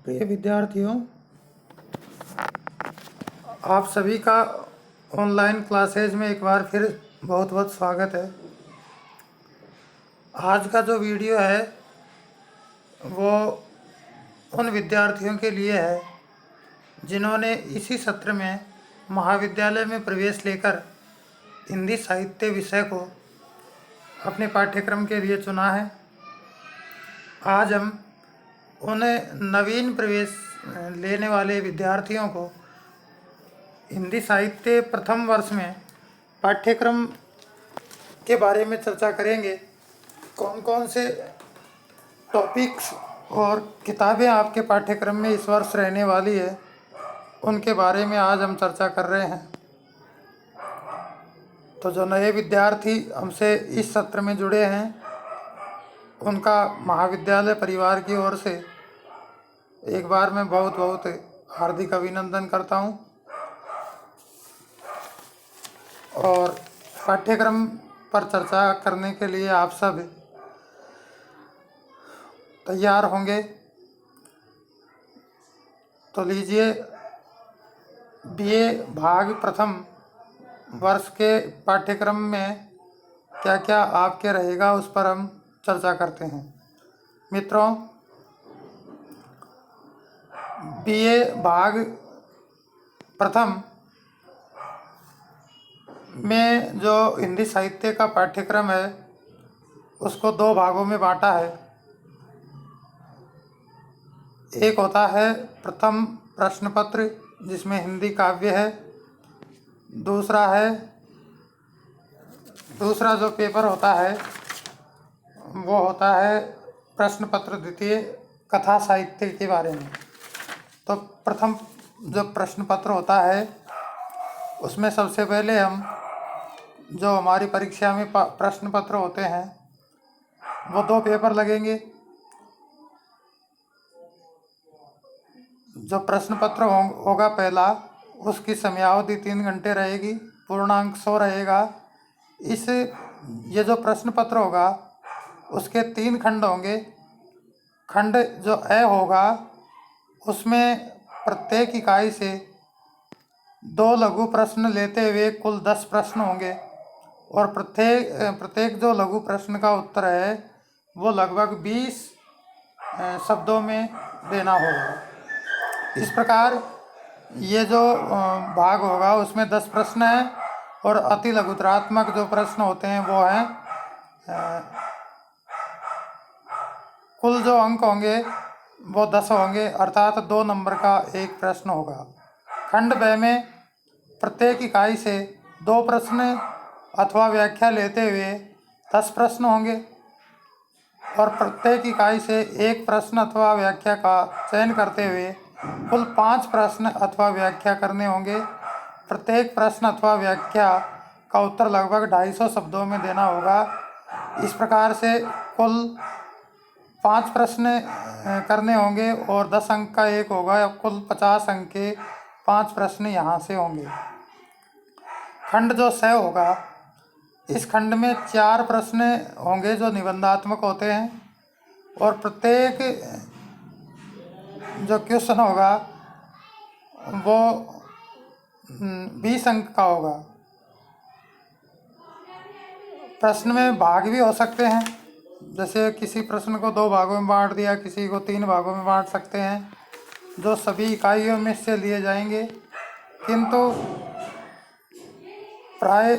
प्रिय विद्यार्थियों, आप सभी का ऑनलाइन क्लासेज में एक बार फिर बहुत बहुत स्वागत है। आज का जो वीडियो है वो उन विद्यार्थियों के लिए है जिन्होंने इसी सत्र में महाविद्यालय में प्रवेश लेकर हिंदी साहित्य विषय को अपने पाठ्यक्रम के लिए चुना है। आज हम उन नवीन प्रवेश लेने वाले विद्यार्थियों को हिंदी साहित्य प्रथम वर्ष में पाठ्यक्रम के बारे में चर्चा करेंगे। कौन कौन से टॉपिक्स और किताबें आपके पाठ्यक्रम में इस वर्ष रहने वाली है, उनके बारे में आज हम चर्चा कर रहे हैं। तो जो नए विद्यार्थी हमसे इस सत्र में जुड़े हैं, उनका महाविद्यालय परिवार की ओर से एक बार मैं बहुत बहुत हार्दिक अभिनंदन करता हूं और पाठ्यक्रम पर चर्चा करने के लिए आप सब तैयार होंगे। तो लीजिए, बीए भाग प्रथम वर्ष के पाठ्यक्रम में क्या क्या आपके रहेगा उस पर हम चर्चा करते हैं। मित्रों, बीए भाग प्रथम में जो हिंदी साहित्य का पाठ्यक्रम है उसको दो भागों में बांटा है। एक होता है प्रथम प्रश्न पत्र जिसमें हिंदी काव्य है। दूसरा जो पेपर होता है वो होता है प्रश्न पत्र द्वितीय कथा साहित्य के बारे में। तो प्रथम जो प्रश्न पत्र होता है उसमें सबसे पहले हम जो हमारी परीक्षा में प्रश्न पत्र होते हैं वो दो पेपर लगेंगे। जो प्रश्न पत्र होगा पहला, उसकी समयावधि 3 घंटे रहेगी, पूर्णांक 100 रहेगा। ये जो प्रश्न पत्र होगा उसके 3 खंड होंगे। खंड जो ए होगा उसमें प्रत्येक इकाई से 2 लघु प्रश्न लेते हुए कुल 10 प्रश्न होंगे और प्रत्येक जो लघु प्रश्न का उत्तर है वो लगभग 20 शब्दों में देना होगा। इस प्रकार ये जो भाग होगा उसमें 10 प्रश्न हैं और अति लघुतरात्मक जो प्रश्न होते हैं वो हैं, कुल जो अंक होंगे वो 10 होंगे, अर्थात 2 नंबर का एक प्रश्न होगा। खंड ब में प्रत्येक इकाई से 2 प्रश्न अथवा व्याख्या लेते हुए 10 प्रश्न होंगे और प्रत्येक इकाई से 1 प्रश्न अथवा व्याख्या का चयन करते हुए कुल 5 प्रश्न अथवा व्याख्या करने होंगे। प्रत्येक प्रश्न अथवा व्याख्या का उत्तर लगभग 250 शब्दों में देना होगा। इस प्रकार से कुल 5 प्रश्न करने होंगे और 10 अंक का एक होगा। कुल 50 अंक के 5 प्रश्न यहाँ से होंगे। खंड जो स होगा, इस खंड में 4 प्रश्न होंगे जो निबंधात्मक होते हैं और प्रत्येक जो क्वेश्चन होगा वो 20 अंक का होगा। प्रश्न में भाग भी हो सकते हैं, जैसे किसी प्रश्न को 2 भागों में बांट दिया, किसी को 3 भागों में बांट सकते हैं, जो सभी इकाइयों में से लिए जाएंगे। किंतु प्राय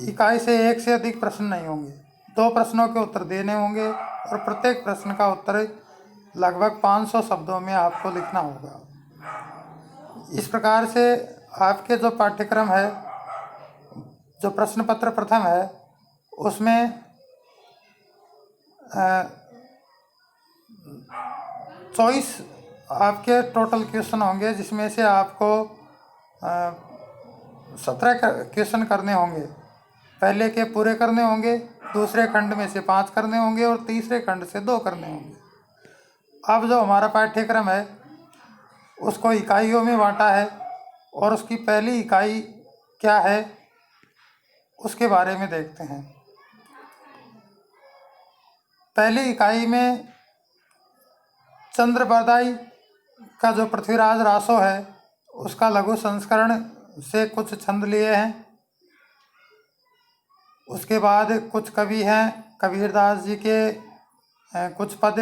इकाई से 1 से अधिक प्रश्न नहीं होंगे। 2 प्रश्नों के उत्तर देने होंगे और प्रत्येक प्रश्न का उत्तर लगभग 500 शब्दों में आपको लिखना होगा। इस प्रकार से आपके जो पाठ्यक्रम है, जो प्रश्न पत्र प्रथम है, उसमें 24 आपके टोटल क्वेश्चन होंगे, जिसमें से आपको 17 क्वेश्चन करने होंगे। पहले के पूरे करने होंगे, दूसरे खंड में से 5 करने होंगे और तीसरे खंड से 2 करने होंगे। अब जो हमारा पाठ्यक्रम है उसको इकाइयों में बांटा है और उसकी पहली इकाई क्या है उसके बारे में देखते हैं। पहली इकाई में चंद्र बरदाई का जो पृथ्वीराज रासो है उसका लघु संस्करण से कुछ छंद लिए हैं। उसके बाद कुछ कवि हैं, कबीरदास जी के कुछ पद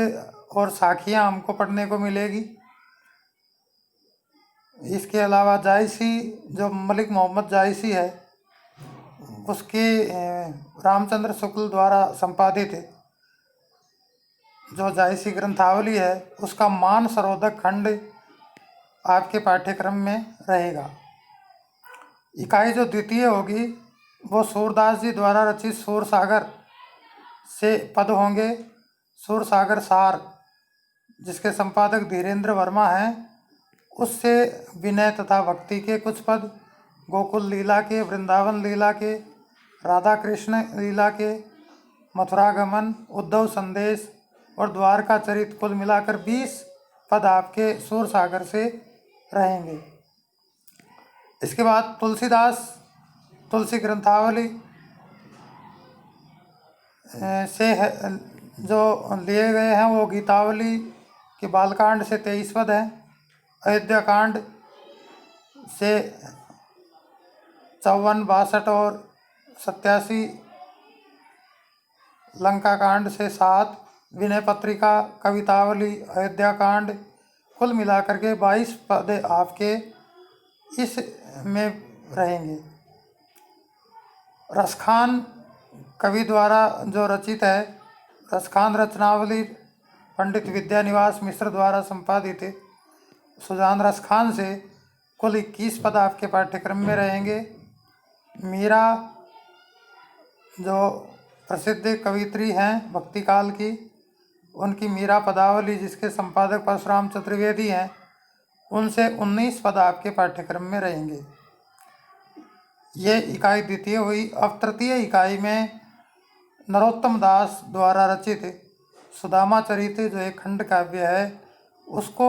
और साखियाँ हमको पढ़ने को मिलेगी। इसके अलावा जायसी, जो मलिक मोहम्मद जायसी है, उसकी रामचंद्र शुक्ल द्वारा संपादित जो जायसी ग्रंथावली है उसका मान सरोदक खंड आपके पाठ्यक्रम में रहेगा। इकाई जो द्वितीय होगी वो सूरदास जी द्वारा रचित सूर सागर से पद होंगे। सूर सागर सार, जिसके संपादक धीरेन्द्र वर्मा हैं, उससे विनय तथा भक्ति के कुछ पद, गोकुल लीला के, वृंदावन लीला के, राधा कृष्ण लीला के, मथुरा गमन, उद्धव संदेश और द्वारका चरित, कुल मिलाकर 20 पद आपके सूर सागर से रहेंगे। इसके बाद तुलसीदास तुलसी ग्रंथावली से जो लिए गए हैं वो गीतावली के बालकांड से 23 पद हैं, अयोध्या कांड से 54, 62 और 87, लंका कांड से 7, विनय पत्रिका, कवितावली, अयोध्या कांड, कुल मिलाकर के 22 पद आपके इस में रहेंगे। रसखान कवि द्वारा जो रचित है, रसखान रचनावली पंडित विद्यानिवास मिश्र द्वारा संपादित है। सुजान रसखान से कुल 21 पद आपके पाठ्यक्रम में रहेंगे। मीरा जो प्रसिद्ध कवित्री हैं भक्ति काल की, उनकी मीरा पदावली, जिसके संपादक परशुराम चतुर्वेदी हैं, उनसे 19 पद आपके पाठ्यक्रम में रहेंगे। ये इकाई द्वितीय हुई। अब तृतीय इकाई में नरोत्तम दास द्वारा रचित सुदामा चरित जो एक खंड काव्य है उसको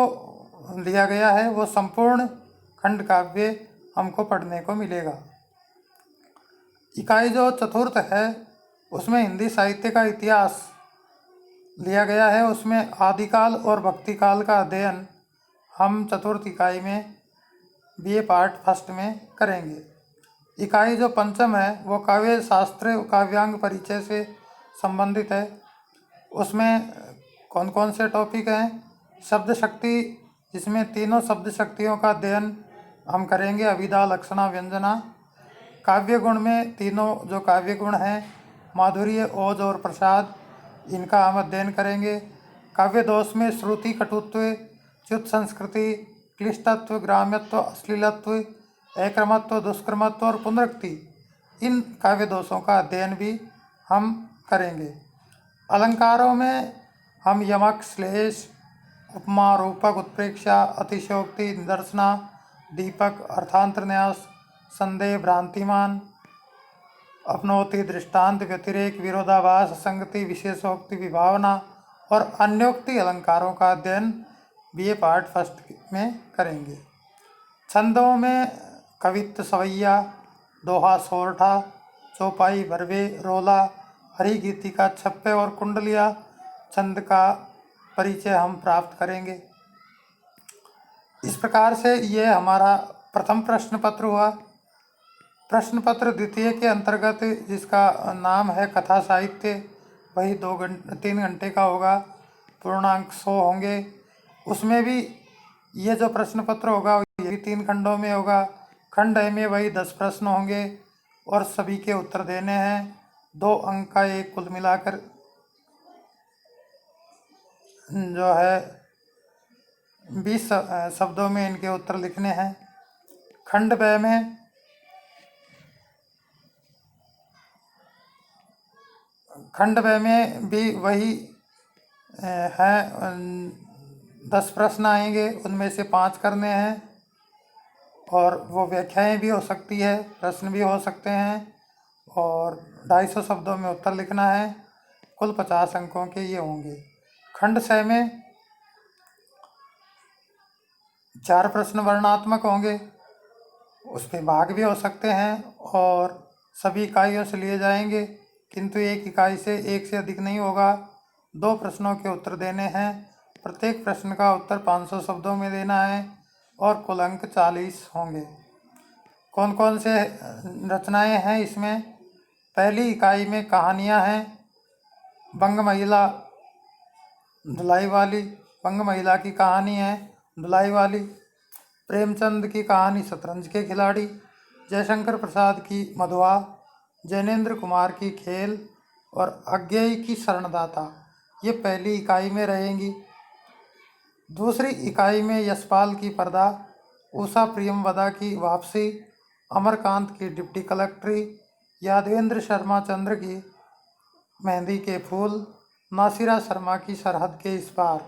लिया गया है। वो संपूर्ण खंड काव्य हमको पढ़ने को मिलेगा। इकाई जो चतुर्थ है उसमें हिंदी साहित्य का इतिहास लिया गया है। उसमें आदिकाल और भक्तिकाल का अध्ययन हम चतुर्थ इकाई में बीए पार्ट फर्स्ट में करेंगे। इकाई जो पंचम है वो काव्य शास्त्र काव्यांग परिचय से संबंधित है। उसमें कौन कौन से टॉपिक हैं? शब्द शक्ति, जिसमें तीनों शब्द शक्तियों का अध्ययन हम करेंगे, अभिधा, लक्षणा, व्यंजना। काव्य गुण में तीनों जो काव्य गुण हैं, माधुर्य, ओज और प्रसाद, इनका हम अध्ययन करेंगे। काव्य दोष में श्रुति, कटुत्व, च्युत संस्कृति, क्लिष्टत्व, ग्राम्यत्व, अश्लीलत्व, अक्रमत्व, दुष्कर्मत्व और पुनरुक्ति, इन काव्य दोषों का अध्ययन भी हम करेंगे। अलंकारों में हम यमक, श्लेष, उपमा, रूपक, उत्प्रेक्षा, अतिशयोक्ति, निदर्शना, दीपक, अर्थांतरन्यास, संदेह, भ्रांतिमान, अपनोक्ति, दृष्टांत, व्यतिरेक, विरोधाभास, संगति, विशेषोक्ति, विभावना और अन्योक्ति अलंकारों का अध्ययन बीए पार्ट फर्स्ट में करेंगे। छंदों में कवित्त, सवैया, दोहा, सोरठा, चौपाई, बरवे, रोला, हरि गीतिका, छप्पे और कुंडलिया छंद का परिचय हम प्राप्त करेंगे। इस प्रकार से ये हमारा प्रथम प्रश्न पत्र हुआ। प्रश्न पत्र द्वितीय के अंतर्गत, जिसका नाम है कथा साहित्य, वही 3 घंटे का होगा। पूर्णांक 100 होंगे। उसमें भी ये जो प्रश्न पत्र होगा ये भी 3 खंडों में होगा। खंड ए में वही 10 प्रश्न होंगे और सभी के उत्तर देने हैं। 2 अंक का एक, कुल मिलाकर जो है 20 शब्दों में इनके उत्तर लिखने हैं। खंड ब में भी वही है, 10 प्रश्न आएंगे, उनमें से 5 करने हैं और वो व्याख्याएं भी हो सकती है, प्रश्न भी हो सकते हैं और 250 शब्दों में उत्तर लिखना है। कुल 50 अंकों के ये होंगे। खंड छ में 4 प्रश्न वर्णनात्मक होंगे, उस पर भाग भी हो सकते हैं और सभी इकाइयों से लिए जाएंगे, किंतु एक इकाई से एक से अधिक नहीं होगा। 2 प्रश्नों के उत्तर देने हैं प्रत्येक प्रश्न का उत्तर 500 शब्दों में देना है और कुल अंक 40 होंगे। कौन कौन से रचनाएं हैं इसमें? पहली इकाई में कहानियां हैं। बंग महिला धुलाई वाली, बंग महिला की कहानी है धुलाई वाली। प्रेमचंद की कहानी शतरंज के खिलाड़ी। जयशंकर प्रसाद की मधुआ। जैनेन्द्र कुमार की खेल और अज्ञेय की शरणदाता, ये पहली इकाई में रहेंगी। दूसरी इकाई में यशपाल की पर्दा, उषा प्रियमवदा की वापसी, अमरकांत की डिप्टी कलेक्ट्री, यादवेंद्र शर्मा चंद्र की मेहंदी के फूल, नासिरा शर्मा की सरहद के इस पार,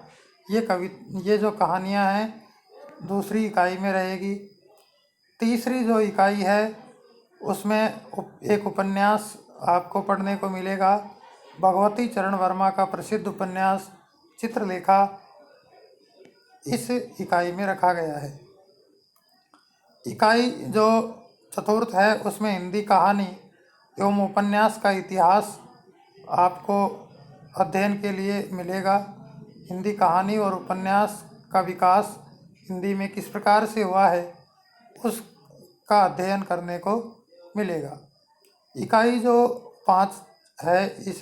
ये जो कहानियाँ हैं दूसरी इकाई में रहेगी। तीसरी जो इकाई है उसमें एक उपन्यास आपको पढ़ने को मिलेगा। भगवती चरण वर्मा का प्रसिद्ध उपन्यास चित्रलेखा इस इकाई में रखा गया है। इकाई जो चतुर्थ है उसमें हिंदी कहानी एवं उपन्यास का इतिहास आपको अध्ययन के लिए मिलेगा। हिंदी कहानी और उपन्यास का विकास हिंदी में किस प्रकार से हुआ है उसका अध्ययन करने को मिलेगा। इकाई जो 5 है इस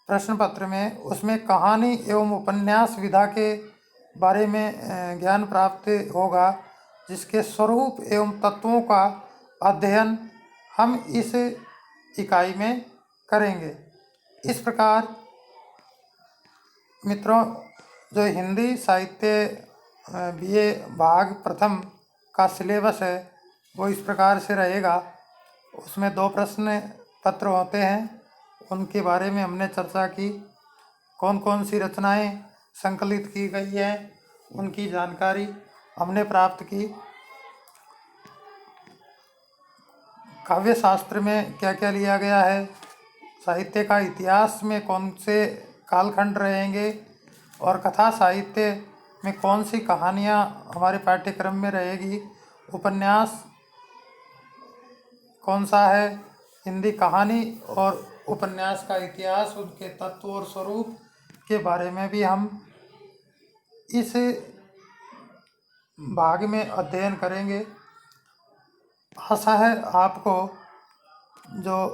प्रश्न पत्र में, उसमें कहानी एवं उपन्यास विधा के बारे में ज्ञान प्राप्त होगा, जिसके स्वरूप एवं तत्वों का अध्ययन हम इस इकाई में करेंगे। इस प्रकार मित्रों, जो हिंदी साहित्य बीए भाग प्रथम का सिलेबस है वो इस प्रकार से रहेगा। उसमें 2 प्रश्न पत्र होते हैं, उनके बारे में हमने चर्चा की। कौन कौन सी रचनाएं संकलित की गई हैं उनकी जानकारी हमने प्राप्त की। काव्य शास्त्र में क्या क्या लिया गया है, साहित्य का इतिहास में कौन से कालखंड रहेंगे और कथा साहित्य में कौन सी कहानियाँ हमारे पाठ्यक्रम में रहेगी, उपन्यास कौन सा है, हिंदी कहानी और उपन्यास का इतिहास, उनके तत्व और स्वरूप के बारे में भी हम इस भाग में अध्ययन करेंगे। आशा है आपको जो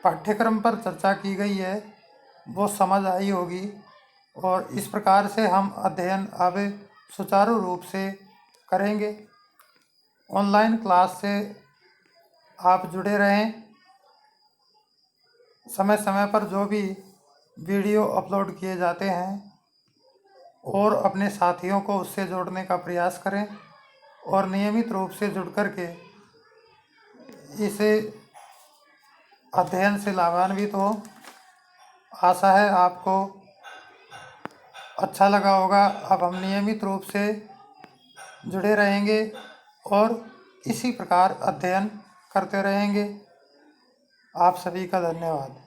पाठ्यक्रम पर चर्चा की गई है वो समझ आई होगी और इस प्रकार से हम अध्ययन अब सुचारू रूप से करेंगे। ऑनलाइन क्लास से आप जुड़े रहें। समय समय पर जो भी वीडियो अपलोड किए जाते हैं और अपने साथियों को उससे जोड़ने का प्रयास करें और नियमित रूप से जुड़ कर के इसे अध्ययन से लाभान्वित हो। आशा है आपको अच्छा लगा होगा। अब हम नियमित रूप से जुड़े रहेंगे और इसी प्रकार अध्ययन करते रहेंगे। आप सभी का धन्यवाद।